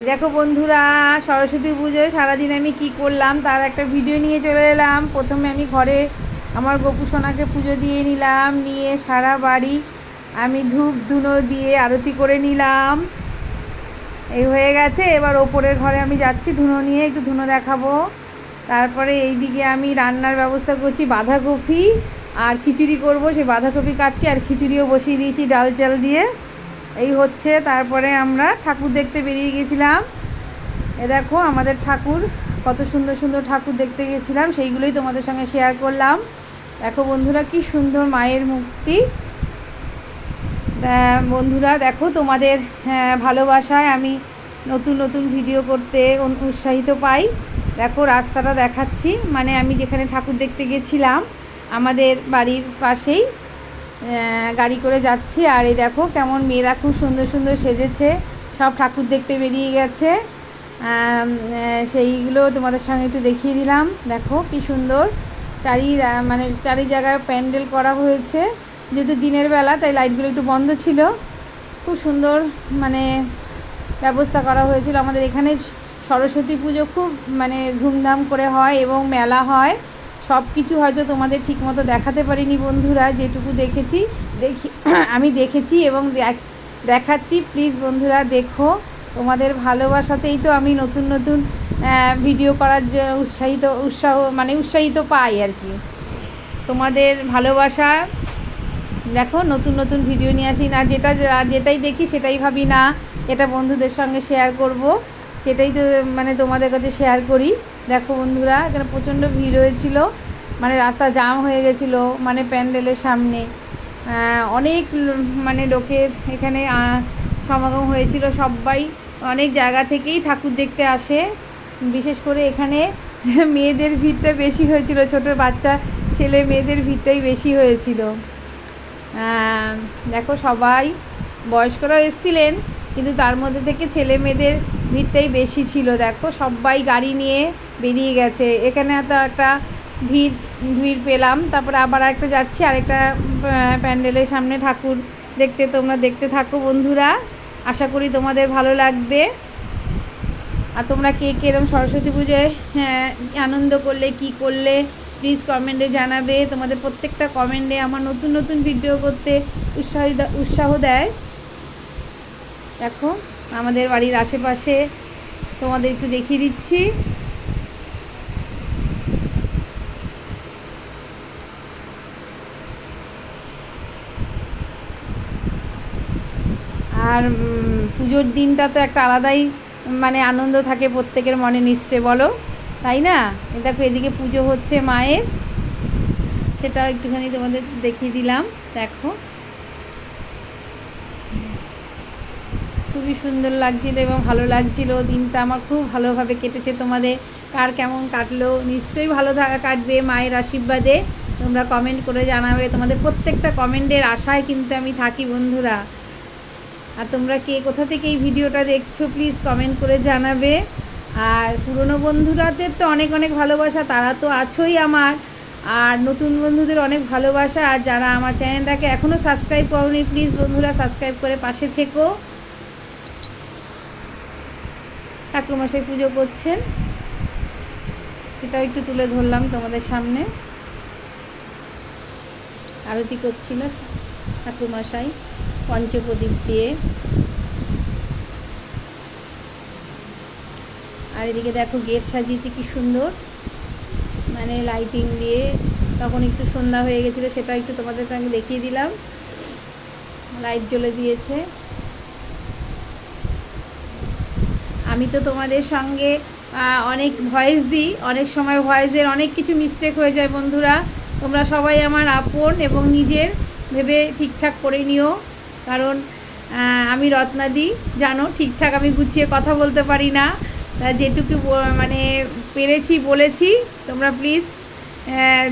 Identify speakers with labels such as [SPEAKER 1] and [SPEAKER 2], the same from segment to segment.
[SPEAKER 1] দেখো বন্ধুরা, সরস্বতী পুজোয় সারাদিন আমি কি করলাম তার একটা ভিডিও নিয়ে চলে এলাম। প্রথমে আমি ঘরে আমার গোপু সোনাকে পুজো দিয়ে নিলাম, নিয়ে সারা বাড়ি আমি ধূপ ধুনো দিয়ে আরতি করে নিলাম। এই হয়ে গেছে। এবার ওপরের ঘরে আমি যাচ্ছি ধুনো নিয়ে, একটু ধুনো দেখাবো। তারপরে এই দিকে আমি রান্নার ব্যবস্থা করছি, বাঁধাকপি আর খিচুড়ি করব। সেই বাঁধাকপি কাটছি আর খিচুড়িও বসিয়ে দিয়েছি ডাল চাল দিয়ে। এই হচ্ছে। তারপরে আমরা ঠাকুর দেখতে বেরিয়ে গেছিলাম। এ দেখো আমাদের ঠাকুর, কত সুন্দর সুন্দর ঠাকুর দেখতে গেছিলাম, সেইগুলোই তোমাদের সঙ্গে শেয়ার করলাম। দেখো বন্ধুরা কি সুন্দর মায়ের মূর্তি। বন্ধুরা দেখো তোমাদের ভালোবাসায় আমি নতুন নতুন ভিডিও করতে উৎসাহিত পাই। দেখো রাস্তাটা দেখাচ্ছি, মানে আমি যেখানে ঠাকুর দেখতে গেছিলাম আমাদের বাড়ির পাশেই গাড়ি করে যাচ্ছি। আর এই দেখো কেমন মেয়েরা খুব সুন্দর সুন্দর সেজেছে, সব ঠাকুর দেখতে বেরিয়ে গেছে। সেইগুলো তোমাদের সঙ্গে একটু দেখিয়ে দিলাম। দেখো কি সুন্দর চারি জায়গায় প্যান্ডেল করা হয়েছে। যেহেতু দিনের বেলা তাই লাইটগুলো একটু বন্ধ ছিল। খুব সুন্দর ব্যবস্থা করা হয়েছিল। আমাদের এখানে সরস্বতী পুজো খুব ধুমধাম করে হয় এবং মেলা হয়। সব কিছু হয়তো তোমাদের ঠিকমতো দেখাতে পারিনি বন্ধুরা, যেটুকু আমি দেখেছি এবং দেখাচ্ছি। প্লিজ বন্ধুরা দেখো, তোমাদের ভালোবাসাতেই তো আমি নতুন নতুন ভিডিও করার যে উৎসাহিত পাই আর কি। তোমাদের ভালোবাসা দেখো, নতুন নতুন ভিডিও নিয়ে আসি না, যেটাই দেখি সেটাই ভাবি না এটা বন্ধুদের সঙ্গে শেয়ার করব, সেটাই তো তোমাদের কাছে শেয়ার করি। দেখো বন্ধুরা, এখানে প্রচণ্ড ভিড় হয়েছিল, রাস্তা জাম হয়ে গেছিলো, প্যান্ডেলের সামনে অনেক লোকের এখানে সমাগম হয়েছিল। সবাই অনেক জায়গা থেকেই ঠাকুর দেখতে আসে। বিশেষ করে এখানে মেয়েদের ভিড়টা বেশি হয়েছিল, ছোট বাচ্চা ছেলে মেয়েদের ভিড়টাই বেশি হয়েছিল। দেখো সবাই বয়স্করাও এসেছিলেন, কিন্তু তার মধ্যে থেকে ছেলে মেয়েদের ভিড়টাই বেশি ছিল। দেখো সবাই গাড়ি নিয়ে বেরিয়ে গেছে। এখানে তো একটা ভিড় পেলাম। তারপরে আবার একটা যাচ্ছি আরেকটা প্যান্ডেলের সামনে ঠাকুর দেখতে। তোমরা দেখতে থাকো বন্ধুরা, আশা করি তোমাদের ভালো লাগবে। আর তোমরা কে এরকম সরস্বতী পুজোয় আনন্দ করলে, কি করলে প্লিজ কমেন্টে জানাবে। তোমাদের প্রত্যেকটা কমেন্টে আমার নতুন নতুন ভিডিও করতে উৎসাহ দেয়। দেখো আমাদের বাড়ির আশেপাশে তোমাদের একটু দেখিয়ে দিচ্ছি। আর পুজোর দিনটা তো একটা আলাদাই আনন্দ থাকে প্রত্যেকের মনে, নিশ্চয় বলো, তাই না? দেখো এদিকে পুজো হচ্ছে মায়ের, সেটাও একটুখানি তোমাদের দেখিয়ে দিলাম। দেখো খুবই সুন্দর লাগছিল এবং ভালো লাগছিল। দিনটা আমার খুব ভালোভাবে কেটেছে। তোমাদের কার কেমন কাটলো নিশ্চয়ই ভালো কাটবে মায়ের আশীর্বাদে। তোমরা কমেন্ট করে জানাবে। তোমাদের প্রত্যেকটা কমেন্টের আশায় কিন্তু আমি থাকি বন্ধুরা। আর তোমরা কে কোথা থেকে এই ভিডিওটা দেখছো প্লিজ কমেন্ট করে জানাবে। আর পুরনো বন্ধুরাদের তো অনেক অনেক ভালোবাসা, তারা তো আছোই আমার। আর নতুন বন্ধুদের অনেক ভালোবাসা। আর যারা আমার চ্যানেলটাকে এখনও সাবস্ক্রাইব করোনি প্লিজ বন্ধুরা সাবস্ক্রাইব করে পাশে থেকো। ঠাকুরমশাই পুজো করছেন, সেটাও একটু তুলে ধরলাম তোমাদের সামনে। আরতি করছিল ঠাকুরমশাই পঞ্চপ্রদীপ দিয়ে। আর এদিকে দেখো গেট সাজিয়েছে কি সুন্দর, লাইটিং দিয়ে। তখন একটু সন্ধ্যা হয়ে গেছিলো, সেটাও একটু তোমাদের সঙ্গে দেখিয়ে দিলাম। লাইট জ্বলে দিয়েছে। আমি তো তোমাদের সঙ্গে অনেক ভয়েস দিই, অনেক সময় ভয়েসের অনেক কিছু মিস্টেক হয়ে যায় বন্ধুরা। তোমরা সবাই আমার আপন এবং নিজের ভেবে ঠিকঠাক করে নিও, কারণ আমি রত্নাদি জানো ঠিকঠাক আমি গুছিয়ে কথা বলতে পারি না। যেটুকু পেরেছি বলেছি। তোমরা প্লিজ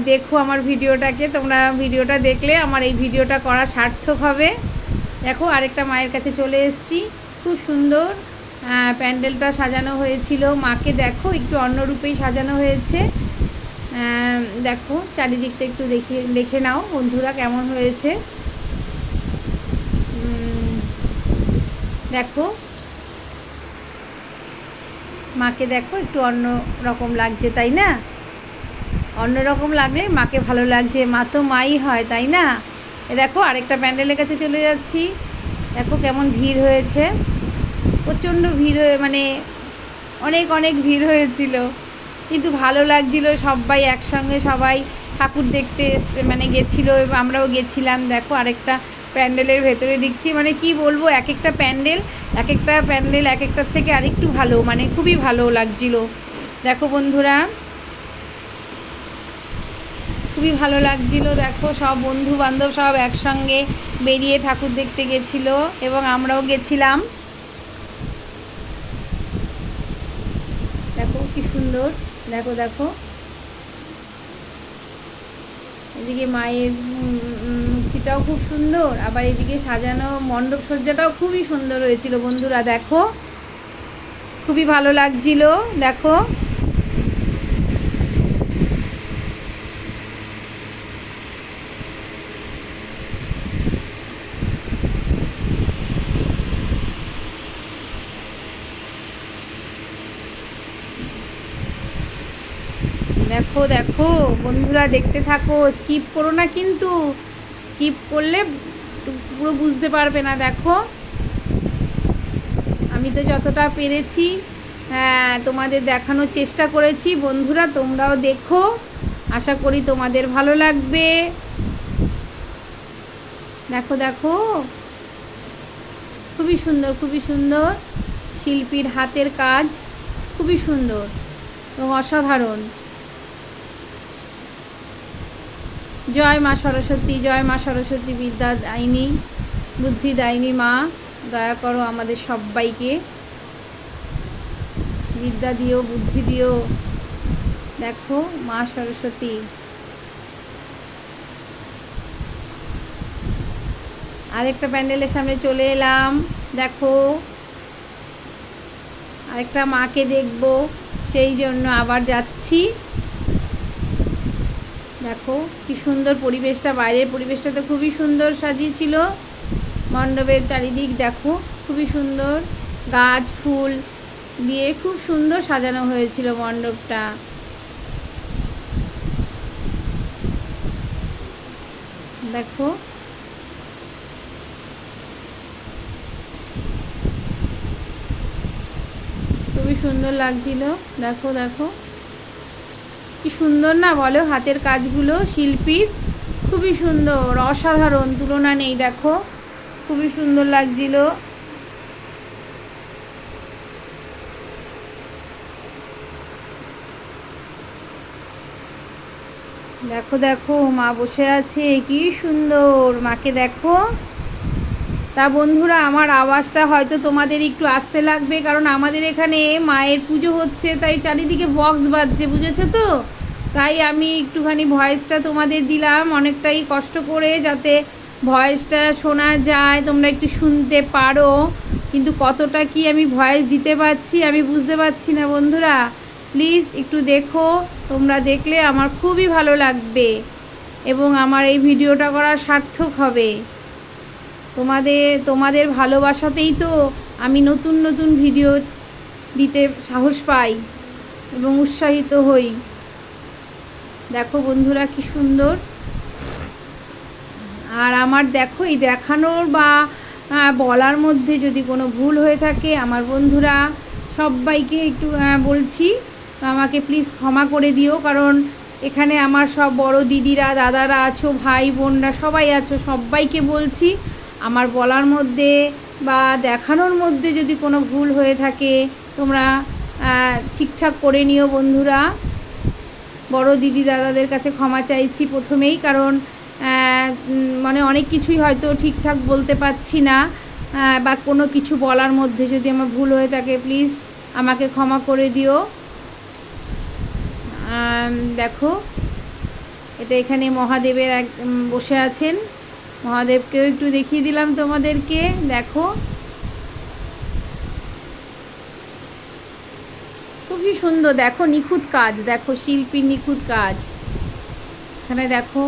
[SPEAKER 1] দেখো আমার ভিডিওটাকে। তোমরা ভিডিওটা দেখলে আমার এই ভিডিওটা করা সার্থক হবে। দেখো আরেকটা মায়ের কাছে চলে এসেছি। খুব সুন্দর প্যান্ডেলটা সাজানো হয়েছিল। মাকে দেখো একটু অন্য রূপেই সাজানো হয়েছে। দেখো চারিদিকটা একটু দেখে নাও বন্ধুরা কেমন হয়েছে। দেখো মাকে দেখো একটু অন্য রকম লাগছে, তাই না? অন্য রকম লাগলে মাকে ভালো লাগছে, মা তো মাই হয়, তাই না? দেখো আরেকটা প্যান্ডেলের কাছে চলে যাচ্ছি। দেখো কেমন ভিড় হয়েছে, প্রচণ্ড ভিড় হয়ে মানে অনেক অনেক ভিড় হয়েছিল, কিন্তু ভালো লাগছিল। সবাই একসঙ্গে সবাই ঠাকুর দেখতে মানে গেছিলো, আমরাও গেছিলাম। দেখো আরেকটা প্যান্ডেলের ভেতরে ঢুকছি, মানে কি বলবো, এক একটা প্যান্ডেল এক একটার থেকে আরেকটু ভালো, মানে খুবই ভালো লাগছিল। দেখো বন্ধুরা, খুবই ভালো লাগছিল। দেখো সব বন্ধু বান্ধব সব একসঙ্গে বেরিয়ে ঠাকুর দেখতে গেছিলো এবং আমরাও গেছিলাম। দেখো কি সুন্দর, দেখো দেখো এদিকে মায়ের মূর্তিটাও খুব সুন্দর, আবার এদিকে সাজানো মণ্ডপ সজ্জাটাও খুবই সুন্দর হয়েছিল বন্ধুরা। দেখো খুবই ভালো লাগছিল। দেখো দেখো দেখো বন্ধুরা, দেখতে থাকো, স্কিপ করো না কিন্তু, স্কিপ করলে পুরো বুঝতে পারবে না। দেখো আমি তো যতটা পেরেছি তোমাদের দেখানোর চেষ্টা করেছি বন্ধুরা, তোমরাও দেখো, আশা করি তোমাদের ভালো লাগবে। দেখো দেখো খুবই সুন্দর, খুবই সুন্দর, শিল্পীর হাতের কাজ খুবই সুন্দর এবং অসাধারণ। জয় মা সরস্বতী, জয় মা সরস্বতী, বিদ্যা দায়িনী, বুদ্ধি দায়িনী মা, দয়া করো আমাদের সবাইকে, বিদ্যা দিও, বুদ্ধি দিও। দেখো মা সরস্বতী। আরেকটা প্যান্ডেলের সামনে চলে এলাম। দেখো আরেকটা মাকে দেখবো, সেই জন্য আবার যাচ্ছি। দেখো কি সুন্দর পরিবেশটা, বাইরের পরিবেশটা তো খুবই সুন্দর সাজিয়েছিল, মণ্ডপের চারিদিক দেখো খুবই সুন্দর, গাছ ফুল দিয়ে খুব সুন্দর সাজানো হয়েছিল মণ্ডপটা। দেখো খুবই সুন্দর লাগছিল। দেখো দেখো কি সুন্দর না বলো, হাতের কাজগুলো শিল্পীর খুবই সুন্দর, অসাধারণ, তুলনা নেই। দেখো খুবই সুন্দর লাগছিল। দেখো দেখো মা বসে আছে, কি সুন্দর, মাকে দেখো। তা বন্ধুরা, আমার আওয়াজটা হয়তো তোমাদের একটু আসতে লাগবে, কারণ আমাদের এখানে মায়ের পুজো হচ্ছে, তাই চারিদিকে বক্স বাজছে, বুঝেছো তো? তাই আমি একটুখানি ভয়েসটা তোমাদের দিলাম অনেকটাই কষ্ট করে, যাতে ভয়েসটা শোনা যায়, তোমরা একটু শুনতে পারো, কিন্তু কতটা কি আমি ভয়েস দিতে পারছি আমি বুঝতে পারছি না বন্ধুরা। প্লিজ একটু দেখো, তোমরা দেখলে আমার খুবই ভালো লাগবে এবং আমার এই ভিডিওটা করা সার্থক হবে। তোমাদের ভালোবাসাতেই তো আমি নতুন নতুন ভিডিও দিতে সাহস পাই এবং উৎসাহিত হই। দেখো বন্ধুরা কি সুন্দর। আর আমার দেখো এই দেখানোর বা বলার মধ্যে যদি কোনো ভুল হয়ে থাকে, আমার বন্ধুরা সবাইকে একটু বলছি আমাকে প্লিজ ক্ষমা করে দিও, কারণ এখানে আমার সব বড় দিদিরা, দাদারা আছো, ভাই বোনরা সবাই আছো, সবাইকে বলছি আমার বলার মধ্যে বা দেখানোর মধ্যে যদি কোনো ভুল হয়ে থাকে তোমরা ঠিকঠাক করে নিও বন্ধুরা। বড় দিদি দাদাদের কাছে ক্ষমা চাইছি প্রথমেই, কারণ মানে অনেক কিছুই হয়তো ঠিকঠাক বলতে পারছি না, বা কোনো কিছু বলার মধ্যে যদি আমার ভুল হয়ে থাকে প্লিজ আমাকে ক্ষমা করে দিও। দেখো এটা এখানে মহাদেবের বসে আছেন, মহাদেবকেও একটু দেখিয়ে দিলাম তোমাদেরকে। দেখো খুবই সুন্দর, দেখো নিখুঁত কাজ, দেখো শিল্পীর নিখুঁত কাজ এখানে। দেখো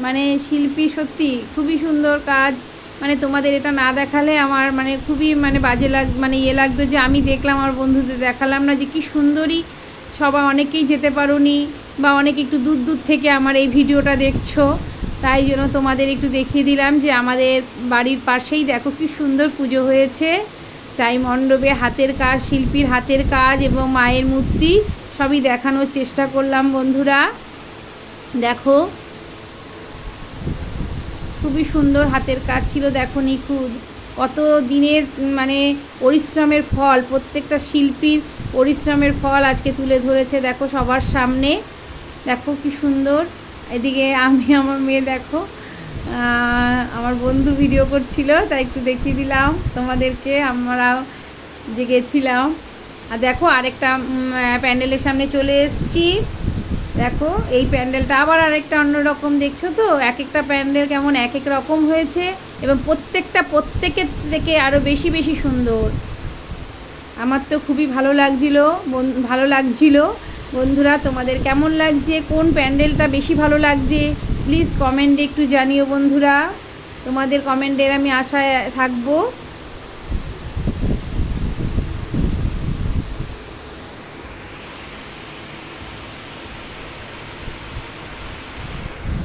[SPEAKER 1] মানে শিল্পী সত্যি খুবই সুন্দর কাজ, মানে তোমাদের এটা না দেখালে আমার মানে খুবই মানে বাজে মানে ইয়ে লাগতো যে আমি দেখলাম আমার বন্ধুদের দেখালাম না, যে কি সুন্দরী সবাই অনেকেই যেতে পারোনি বা অনেক একটু দূর দূর থেকে আমার এই ভিডিওটা দেখছো, তাই জন্য তোমাদের একটু দেখিয়ে দিলাম যে আমাদের বাড়ির পাশেই দেখো কি সুন্দর পুজো হয়েছে। তাই মণ্ডপে হাতের কাজ, শিল্পীর হাতের কাজ এবং মায়ের মূর্তি সবই দেখানোর চেষ্টা করলাম বন্ধুরা। দেখো খুবই সুন্দর হাতের কাজ ছিল, দেখো নিখুঁত, কত দিনের মানে পরিশ্রমের ফল, প্রত্যেকটা শিল্পীর পরিশ্রমের ফল আজকে তুলে ধরেছে দেখো সবার সামনে। দেখো কি সুন্দর। এদিকে আমি আমার মেয়ে দেখো আমার বন্ধু ভিডিও করছিল, তাই একটু দেখিয়ে দিলাম তোমাদেরকে আমরাও যে গেছিলাম। আর দেখো আরেকটা প্যান্ডেলের সামনে চলে এসেছি। দেখো এই প্যান্ডেলটা আবার আরেকটা অন্যরকম, দেখছো তো এক একটা প্যান্ডেল কেমন এক এক রকম হয়েছে এবং প্রত্যেকের থেকে আরও বেশি বেশি সুন্দর। আমার তো খুবই ভালো লাগছিল বন্ধুরা। তোমাদের কেমন লাগছে, কোন প্যান্ডেলটা বেশি ভালো লাগছে প্লিজ কমেন্টে একটু জানিও বন্ধুরা, তোমাদের কমেন্টের আমি আশায় থাকবো।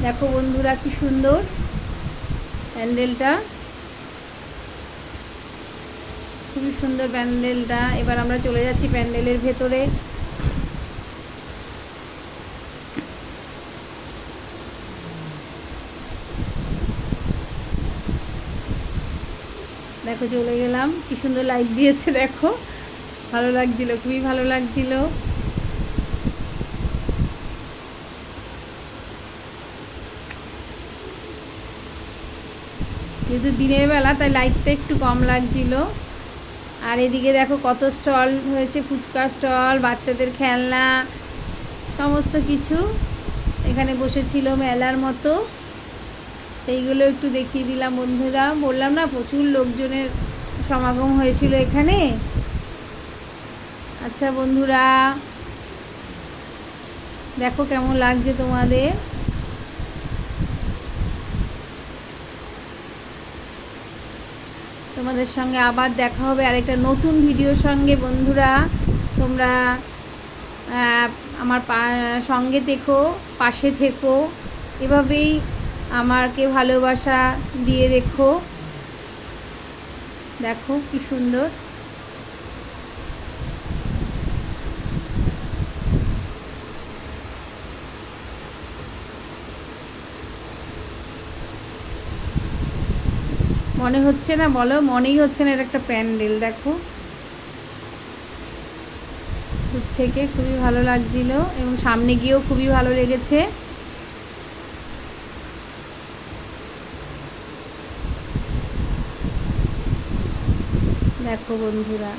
[SPEAKER 1] দেখো বন্ধুরা কি সুন্দর প্যান্ডেলটা, খুবই সুন্দর প্যান্ডেলটা। এবার আমরা চলে যাচ্ছি প্যান্ডেলের ভেতরে। দেখো চলে গেলাম, কি সুন্দর লাইট দিয়েছে দেখো, ভালো লাগছিল, খুবই ভালো লাগছিল। যেহেতু দিনের বেলা তাই লাইটটা একটু কম লাগছিল। আর এদিকে দেখো কত স্টল হয়েছে, ফুচকা স্টল, বাচ্চাদের খেলনা, সমস্ত কিছু এখানে বসেছিল মেলার মতো, সেইগুলো একটু দেখিয়ে দিলাম বন্ধুরা। বললাম না প্রচুর লোকজনের সমাগম হয়েছিল এখানে। আচ্ছা বন্ধুরা দেখো কেমন লাগছে তোমাদের। তোমাদের সঙ্গে আবার দেখা হবে আরেকটা নতুন ভিডিওর সঙ্গে বন্ধুরা। তোমরা আমার সঙ্গে থেকো, পাশে থেকো, এভাবেই আমাকে ভালোবাসা দিয়ে রেখো। দেখো কি সুন্দর। মনে হচ্ছে না বলো, মনেই হচ্ছে না এটা একটা প্যান্ডেল। দেখো দূর থেকে খুবই ভালো লাগছিল এবং সামনে গিয়েও খুবই ভালো লেগেছে। দেখো বন্ধুরা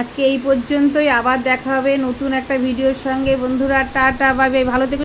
[SPEAKER 1] আজকে এই পর্যন্তই, আবার দেখা হবে নতুন একটা ভিডিওর সঙ্গে বন্ধুরা। টাটা বাই বাই, ভালো থেকো।